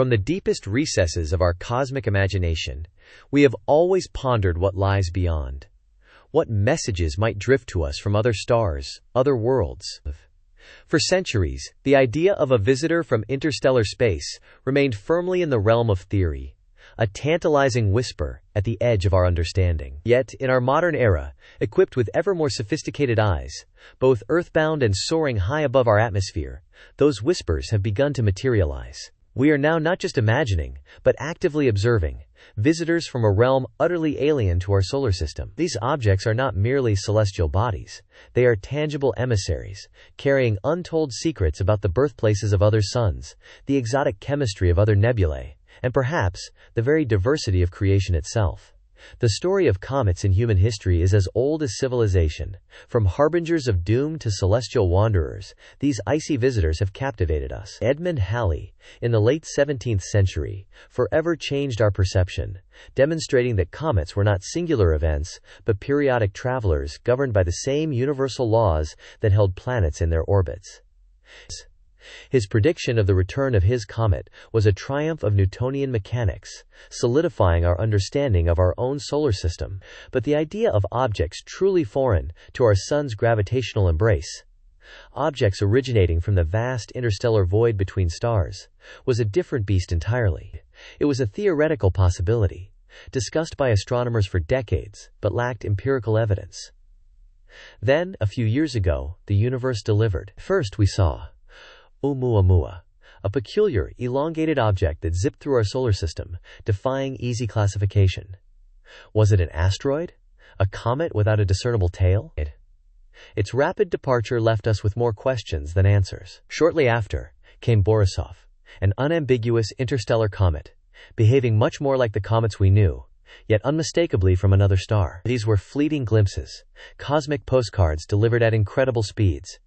From the deepest recesses of our cosmic imagination, we have always pondered what lies beyond. What messages might drift to us from other stars, other worlds? For centuries, the idea of a visitor from interstellar space remained firmly in the realm of theory, a tantalizing whisper at the edge of our understanding. Yet, in our modern era, equipped with ever more sophisticated eyes, both earthbound and soaring high above our atmosphere, those whispers have begun to materialize. We are now not just imagining, but actively observing visitors from a realm utterly alien to our solar system. These objects are not merely celestial bodies. They are tangible emissaries, carrying untold secrets about the birthplaces of other suns, the exotic chemistry of other nebulae, and perhaps the very diversity of creation itself. The story of comets in human history is as old as civilization. From harbingers of doom to celestial wanderers, these icy visitors have captivated us. Edmund Halley, in the late 17th century, forever changed our perception, demonstrating that comets were not singular events, but periodic travelers governed by the same universal laws that held planets in their orbits. His prediction of the return of his comet was a triumph of Newtonian mechanics, solidifying our understanding of our own solar system. But the idea of objects truly foreign to our sun's gravitational embrace, objects originating from the vast interstellar void between stars, was a different beast entirely. It was a theoretical possibility, discussed by astronomers for decades, but lacked empirical evidence. Then, a few years ago, the universe delivered. First we saw Oumuamua, a peculiar, elongated object that zipped through our solar system, defying easy classification. Was it an asteroid? A comet without a discernible tail? Its rapid departure left us with more questions than answers. Shortly after, came Borisov, an unambiguous interstellar comet, behaving much more like the comets we knew, yet unmistakably from another star. These were fleeting glimpses, cosmic postcards delivered at incredible speeds.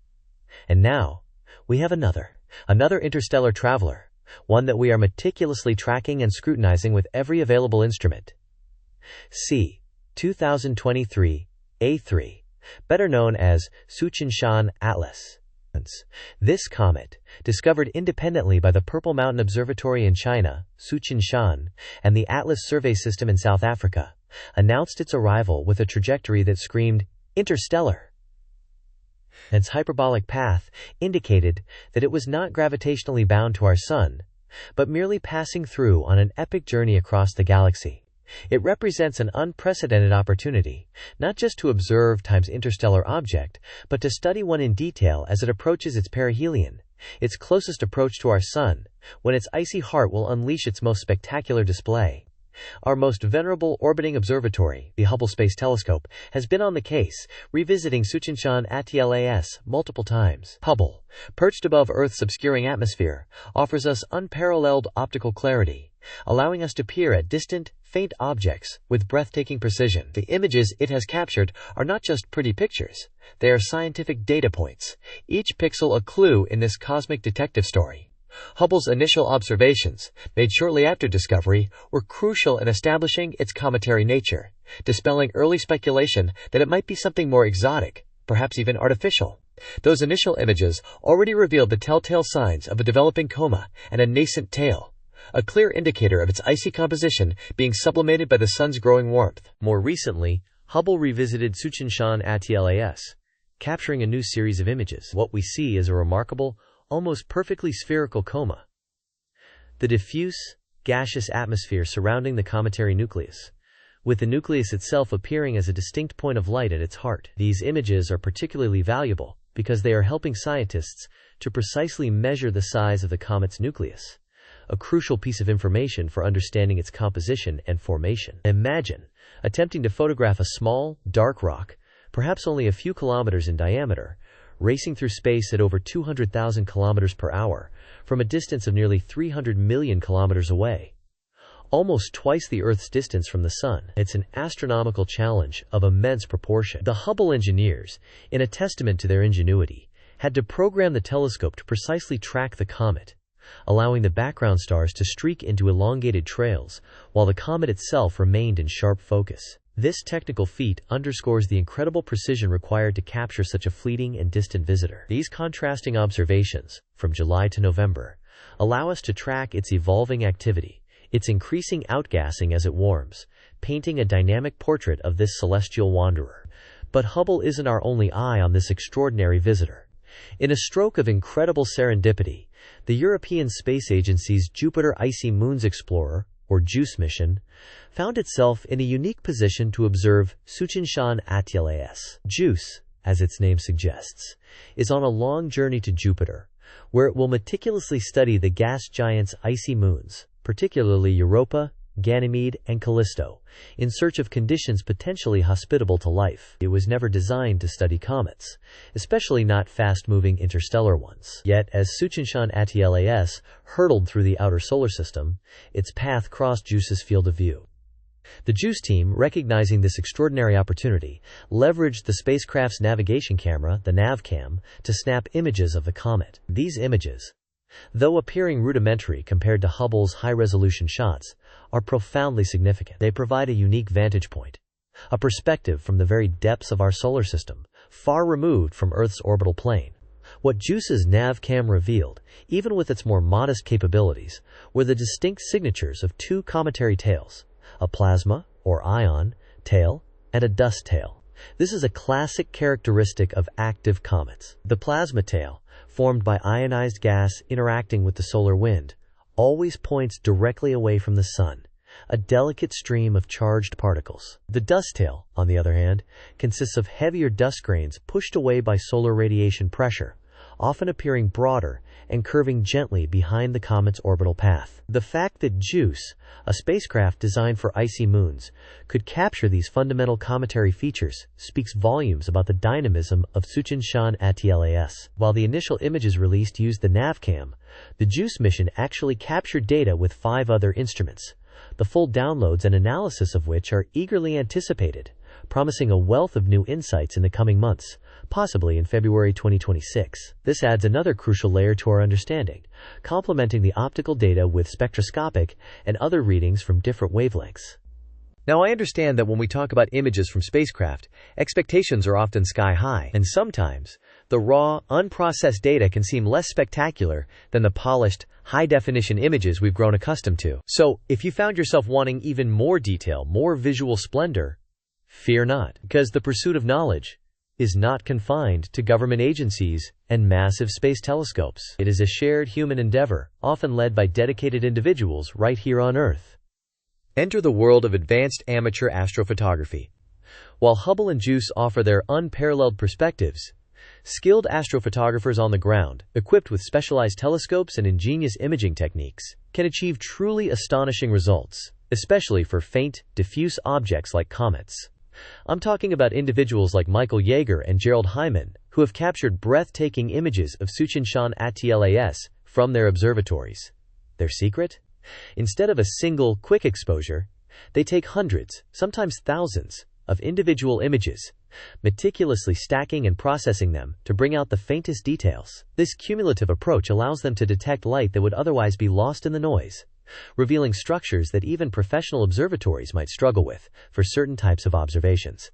And now, we have another interstellar traveler, one that we are meticulously tracking and scrutinizing with every available instrument. C. 2023 A3, better known as Tsuchinshan Atlas. This comet, discovered independently by the Purple Mountain Observatory in China, Tsuchinshan, and the Atlas Survey System in South Africa, announced its arrival with a trajectory that screamed interstellar. Its hyperbolic path indicated that it was not gravitationally bound to our sun, but merely passing through on an epic journey across the galaxy. It represents an unprecedented opportunity, not just to observe time's interstellar object, but to study one in detail as it approaches its perihelion, its closest approach to our sun, when its icy heart will unleash its most spectacular display. Our most venerable orbiting observatory, the Hubble Space Telescope, has been on the case, revisiting Tsuchinshan Atlas multiple times. Hubble, perched above Earth's obscuring atmosphere, offers us unparalleled optical clarity, allowing us to peer at distant, faint objects with breathtaking precision. The images it has captured are not just pretty pictures, they are scientific data points, each pixel a clue in this cosmic detective story. Hubble's initial observations, made shortly after discovery, were crucial in establishing its cometary nature, dispelling early speculation that it might be something more exotic, perhaps even artificial. Those initial images already revealed the telltale signs of a developing coma and a nascent tail, a clear indicator of its icy composition being sublimated by the sun's growing warmth. More recently, Hubble revisited Tsuchinshan Atlas, capturing a new series of images. What we see is a remarkable, almost perfectly spherical coma. The diffuse, gaseous atmosphere surrounding the cometary nucleus, with the nucleus itself appearing as a distinct point of light at its heart. These images are particularly valuable because they are helping scientists to precisely measure the size of the comet's nucleus, a crucial piece of information for understanding its composition and formation. Imagine attempting to photograph a small, dark rock, perhaps only a few kilometers in diameter, racing through space at over 200,000 kilometers per hour, from a distance of nearly 300 million kilometers away. Almost twice the Earth's distance from the Sun. It's an astronomical challenge of immense proportion. The Hubble engineers, in a testament to their ingenuity, had to program the telescope to precisely track the comet, allowing the background stars to streak into elongated trails, while the comet itself remained in sharp focus. This technical feat underscores the incredible precision required to capture such a fleeting and distant visitor. These contrasting observations, from July to November, allow us to track its evolving activity, its increasing outgassing as it warms, painting a dynamic portrait of this celestial wanderer. But Hubble isn't our only eye on this extraordinary visitor. In a stroke of incredible serendipity, the European Space Agency's Jupiter Icy Moons Explorer, or JUICE mission, found itself in a unique position to observe Suchinshan ATLAS. JUICE, as its name suggests, is on a long journey to Jupiter, where it will meticulously study the gas giant's icy moons, particularly Europa, Ganymede, and Callisto, in search of conditions potentially hospitable to life. It was never designed to study comets, especially not fast-moving interstellar ones. Yet, as Suchinshan ATLAS hurtled through the outer solar system, its path crossed JUICE's field of view. The JUICE team, recognizing this extraordinary opportunity, leveraged the spacecraft's navigation camera, the NavCam, to snap images of the comet. These images, though appearing rudimentary compared to Hubble's high-resolution shots, are profoundly significant. They provide a unique vantage point, a perspective from the very depths of our solar system, far removed from Earth's orbital plane. What JUICE's NavCam revealed, even with its more modest capabilities, were the distinct signatures of two cometary tails, a plasma, or ion, tail, and a dust tail. This is a classic characteristic of active comets. The plasma tail, formed by ionized gas interacting with the solar wind, always points directly away from the sun, a delicate stream of charged particles. The dust tail, on the other hand, consists of heavier dust grains pushed away by solar radiation pressure, often appearing broader and curving gently behind the comet's orbital path. The fact that JUICE, a spacecraft designed for icy moons, could capture these fundamental cometary features speaks volumes about the dynamism of Suchinshan ATLAS. While the initial images released used the NavCam, the JUICE mission actually captured data with 5 other instruments, the full downloads and analysis of which are eagerly anticipated, promising a wealth of new insights in the coming months, possibly in February 2026. This adds another crucial layer to our understanding, complementing the optical data with spectroscopic and other readings from different wavelengths. Now, I understand that when we talk about images from spacecraft, expectations are often sky high, and sometimes the raw, unprocessed data can seem less spectacular than the polished, high-definition images we've grown accustomed to. So, if you found yourself wanting even more detail, more visual splendor, fear not, because the pursuit of knowledge is not confined to government agencies and massive space telescopes. It is a shared human endeavor, often led by dedicated individuals right here on Earth. Enter the world of advanced amateur astrophotography. While Hubble and JUICE offer their unparalleled perspectives, skilled astrophotographers on the ground, equipped with specialized telescopes and ingenious imaging techniques, can achieve truly astonishing results, especially for faint, diffuse objects like comets. I'm talking about individuals like Michael Yeager and Gerald Hyman, who have captured breathtaking images of Suchinshan ATLAS from their observatories. Their secret? Instead of a single, quick exposure, they take hundreds, sometimes thousands, of individual images, meticulously stacking and processing them to bring out the faintest details. This cumulative approach allows them to detect light that would otherwise be lost in the noise, revealing structures that even professional observatories might struggle with for certain types of observations.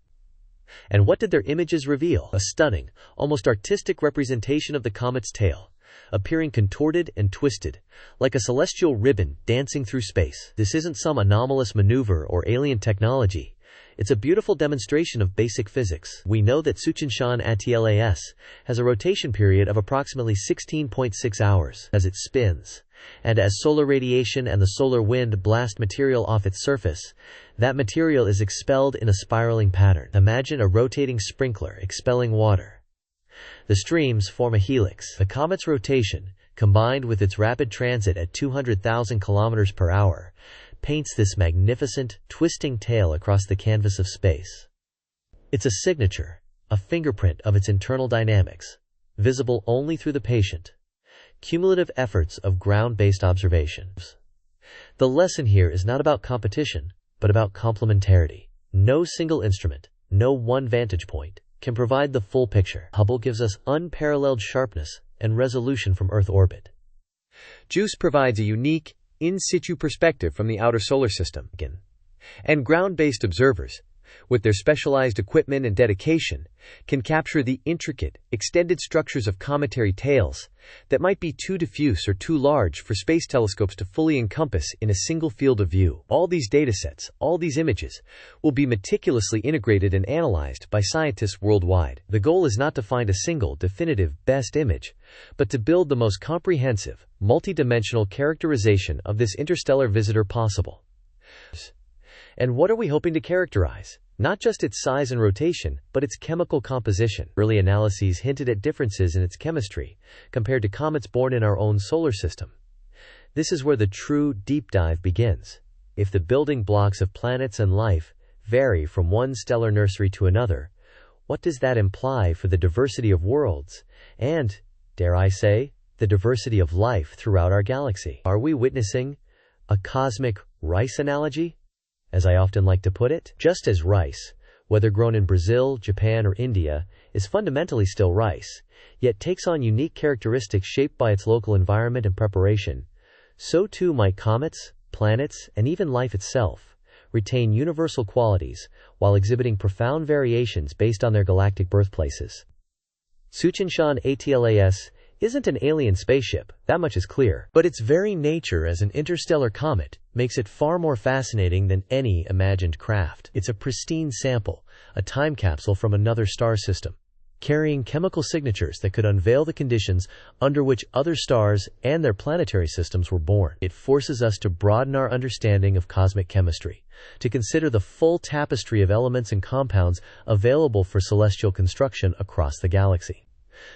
And what did their images reveal? A stunning, almost artistic representation of the comet's tail, appearing contorted and twisted, like a celestial ribbon dancing through space. This isn't some anomalous maneuver or alien technology. It's a beautiful demonstration of basic physics. We know that Suchinshan ATLAS has a rotation period of approximately 16.6 hours as it spins, and as solar radiation and the solar wind blast material off its surface, that material is expelled in a spiraling pattern. Imagine a rotating sprinkler expelling water. The streams form a helix. The comet's rotation, combined with its rapid transit at 200,000 kilometers per hour, paints this magnificent, twisting tail across the canvas of space. It's a signature, a fingerprint of its internal dynamics, visible only through the patient, cumulative efforts of ground-based observations. The lesson here is not about competition, but about complementarity. No single instrument, no one vantage point, can provide the full picture. Hubble gives us unparalleled sharpness and resolution from Earth orbit. JUICE provides a unique, in situ perspective from the outer solar system, and ground-based observers, with their specialized equipment and dedication, can capture the intricate, extended structures of cometary tails that might be too diffuse or too large for space telescopes to fully encompass in a single field of view. All these datasets, all these images, will be meticulously integrated and analyzed by scientists worldwide. The goal is not to find a single, definitive, best image, but to build the most comprehensive, multidimensional characterization of this interstellar visitor possible. And what are we hoping to characterize? Not just its size and rotation, but its chemical composition. Early analyses hinted at differences in its chemistry compared to comets born in our own solar system. This is where the true deep dive begins. If the building blocks of planets and life vary from one stellar nursery to another, what does that imply for the diversity of worlds and, dare I say, the diversity of life throughout our galaxy? Are we witnessing a cosmic rice analogy, as I often like to put it? Just as rice, whether grown in Brazil, Japan, or India, is fundamentally still rice, yet takes on unique characteristics shaped by its local environment and preparation, so too might comets, planets, and even life itself retain universal qualities while exhibiting profound variations based on their galactic birthplaces. Tsuchinshan ATLAS isn't an alien spaceship, that much is clear, but its very nature as an interstellar comet makes it far more fascinating than any imagined craft. It's a pristine sample, a time capsule from another star system, carrying chemical signatures that could unveil the conditions under which other stars and their planetary systems were born. It forces us to broaden our understanding of cosmic chemistry, to consider the full tapestry of elements and compounds available for celestial construction across the galaxy.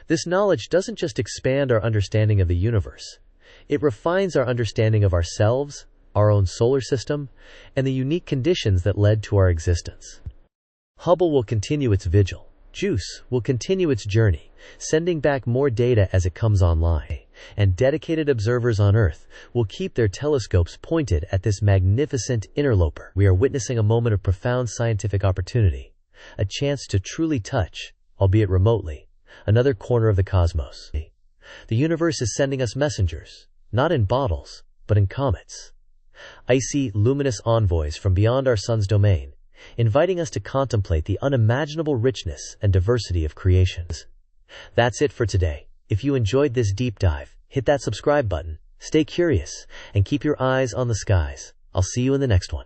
This knowledge doesn't just expand our understanding of the universe. It refines our understanding of ourselves, our own solar system, and the unique conditions that led to our existence. Hubble will continue its vigil. JUICE will continue its journey, sending back more data as it comes online. And dedicated observers on Earth will keep their telescopes pointed at this magnificent interloper. We are witnessing a moment of profound scientific opportunity, a chance to truly touch, albeit remotely, another corner of the cosmos. The universe is sending us messengers, not in bottles, but in comets. Icy, luminous envoys from beyond our sun's domain, inviting us to contemplate the unimaginable richness and diversity of creations. That's it for today. If you enjoyed this deep dive, hit that subscribe button, stay curious, and keep your eyes on the skies. I'll see you in the next one.